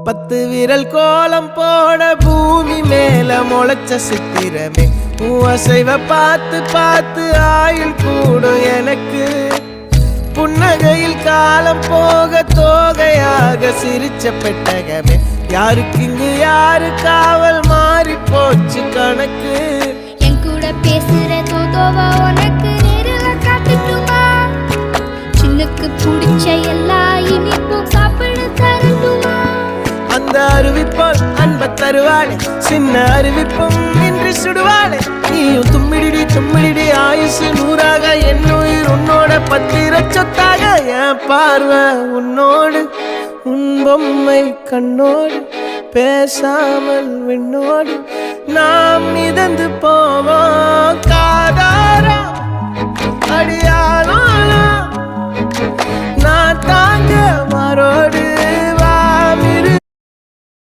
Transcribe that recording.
10 விரல் கோலம் போட பூமி மேல முளைச்ச சித்திரமே அசைவ பார்த்து பார்த்து ஆயுள் கூடும் எனக்கு புன்னகையில் காலம் போக தோகையாக சிரிச்ச பெட்டகமே யாருக்கு இங்கு யாரு காவல் மாறி போச்சு கணக்கு என் கூட பேசுற தோதோவா உனக்கு நேரில் காட்டுட்டுமா சின்னுக்கு பிடிச்ச எல்லா இனிப்பும் சாப்பிட தரட்டுமா அந்த அறிவிப்பால் அன்ப தருவாளே சின்ன அறிவிப்பும் இன்றி சுடுவாளே நீயும் தும்மிடி தும்மிடி ஆயுசு 100ஆக என் உயிர் உன்னோட 10 சொத்தாக என் பார்வை உன்னோடு உன் பொம்மை கண்ணோடு பேசாமல் விண்ணோடு நாம் மிதந்து போவோம் காதாரா அடியாளோ நான் தாங்க மாறோடு